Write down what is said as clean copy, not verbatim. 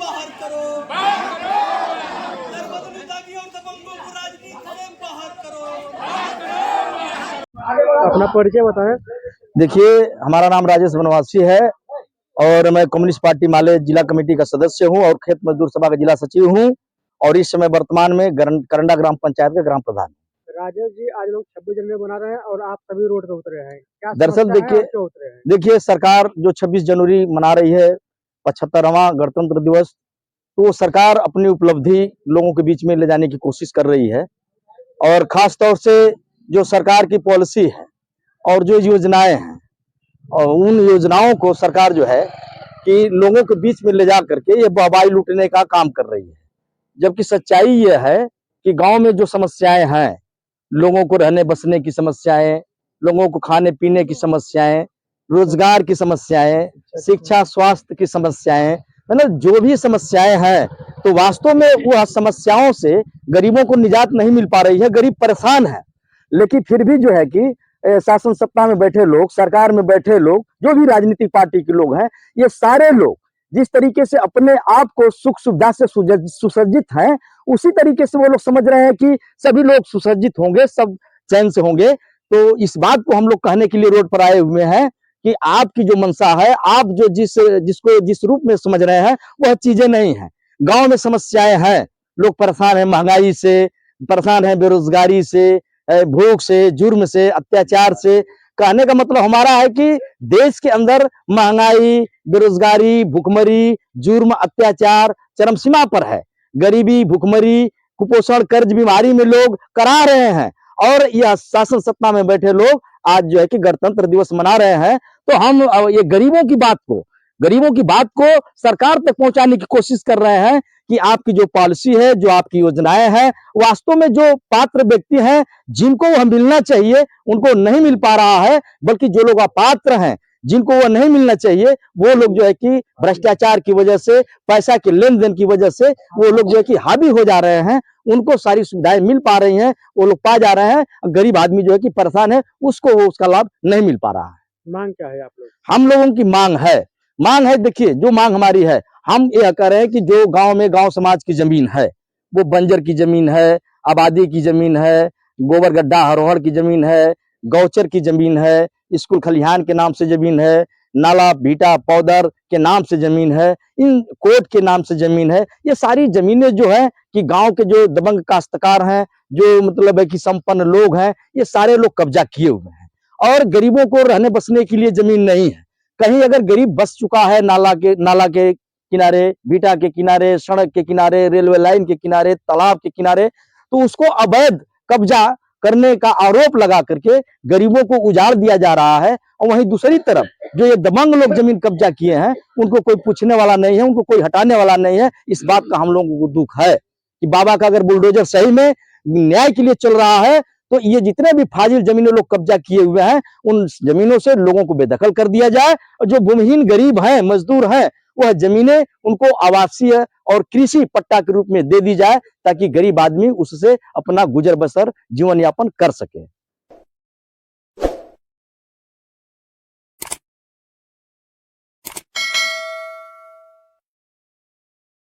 बाहर करो, दरबदली दागियों दबंगों को राजनीति से बाहर करो। अपना परिचय बताएं। देखिए, हमारा नाम राजेश बनवासी है और मैं कम्युनिस्ट पार्टी माले जिला कमेटी का सदस्य हूं और खेत मजदूर सभा का जिला सचिव हूं और इस समय वर्तमान में करंडा ग्राम पंचायत का ग्राम प्रधान। राजेश जी, आज लोग 26 जनवरी मना रहे हैं और आप सभी रोड पे उतरे हैं, क्या दरअसल समस्या है और क्यों उतरे हैं? देखिए, सरकार जो 26 जनवरी मना रही है 75वां गणतंत्र दिवस, तो वो सरकार अपनी उपलब्धि लोगों के बीच में ले जाने की कोशिश कर रही है और खास तौर से जो सरकार की पॉलिसी है और जो योजनाएं हैं और उन योजनाओं को सरकार जो है कि लोगों के बीच में ले जा करके ये वाहवाही लूटने का काम कर रही है, जबकि सच्चाई ये है कि गांव में जो समस्याएं हैं, लोगों को रहने बसने की समस्याएं, लोगों को खाने पीने की समस्याएं, रोजगार की समस्याएं, शिक्षा स्वास्थ्य की समस्याएं, मतलब जो भी समस्याएं हैं, तो वास्तव में वह समस्याओं से गरीबों को निजात नहीं मिल पा रही है। गरीब परेशान है, लेकिन फिर भी जो है कि शासन सत्ता में बैठे लोग, सरकार में बैठे लोग, जो भी राजनीतिक पार्टी के लोग हैं, ये सारे लोग जिस तरीके से अपने आप को सुख सुविधा से सुसज्जित हैं, उसी तरीके से वो लोग समझ रहे हैं कि सभी लोग सुसज्जित होंगे, सब चैन से होंगे। तो इस बात को हम लोग कहने के लिए रोड पर आए हुए हैं कि आपकी जो मंशा है, आप जो जिसको जिस रूप में समझ रहे हैं, वह चीजें नहीं है। गांव में समस्याएं हैं, लोग परेशान है, महंगाई से परेशान है, बेरोजगारी से, भूख से, जुर्म से, अत्याचार से। कहने का मतलब हमारा है कि देश के अंदर महंगाई, बेरोजगारी, भुखमरी, जुर्म, अत्याचार चरम सीमा पर है। गरीबी, भुखमरी, कुपोषण, कर्ज, बीमारी में लोग करा रहे हैं और यह शासन सत्ता में बैठे लोग आज जो है कि गणतंत्र दिवस मना रहे हैं। तो हम ये गरीबों की बात को सरकार तक पहुंचाने की कोशिश कर रहे हैं कि आपकी जो पॉलिसी है, जो आपकी योजनाएं हैं, वास्तव में जो पात्र व्यक्ति हैं, जिनको वह मिलना चाहिए, उनको नहीं मिल पा रहा है, बल्कि जो लोग अपात्र हैं, जिनको वह नहीं मिलना चाहिए, वो लोग जो है कि भ्रष्टाचार की वजह से, पैसा के लेन देन की वजह से वो लोग जो है कि हावी हो जा रहे हैं। उनको सारी सुविधाएं मिल पा रही हैं, वो लोग पा जा रहे हैं। गरीब आदमी जो है कि परेशान है, उसको वो उसका लाभ नहीं मिल पा रहा है। मांग क्या है आप लोग? हम लोगों की मांग है, देखिए जो मांग हमारी है, हम ये कह रहे हैं कि जो गांव में गांव समाज की जमीन है, वो बंजर की जमीन है, आबादी की जमीन है, गोबर गड्ढा हरोहर की जमीन है, गौचर की जमीन है, स्कूल खलिहान के नाम से जमीन है, नाला भीटा पौधर के नाम से जमीन है, इन कोर्ट के नाम से जमीन है। ये सारी जमीनें जो है कि गांव के जो दबंग काश्तकार हैं, जो मतलब है कि संपन्न लोग हैं, ये सारे लोग कब्जा किए हुए हैं और गरीबों को रहने बसने के लिए जमीन नहीं है। कहीं अगर गरीब बस चुका है नाला के किनारे, भीटा के किनारे, सड़क के किनारे, रेलवे लाइन के किनारे, तालाब के किनारे, तो उसको अवैध कब्जा करने का आरोप लगा करके गरीबों को उजाड़ दिया जा रहा है। और वहीं दूसरी तरफ जो ये दबंग लोग जमीन कब्जा किए हैं, उनको कोई पूछने वाला नहीं है, उनको कोई हटाने वाला नहीं है। इस बात का हम लोगों को दुख है कि बाबा का अगर बुलडोजर सही में न्याय के लिए चल रहा है, तो ये जितने भी फाजिल जमीनें लोग कब्जा किए हुए हैं, उन जमीनों से लोगों को बेदखल कर दिया जाए और जो भूमिहीन गरीब हैं, मजदूर हैं, वह जमीनें उनको आवासीय और कृषि पट्टा के रूप में दे दी जाए, ताकि गरीब आदमी उससे अपना गुजर बसर जीवन यापन कर सके।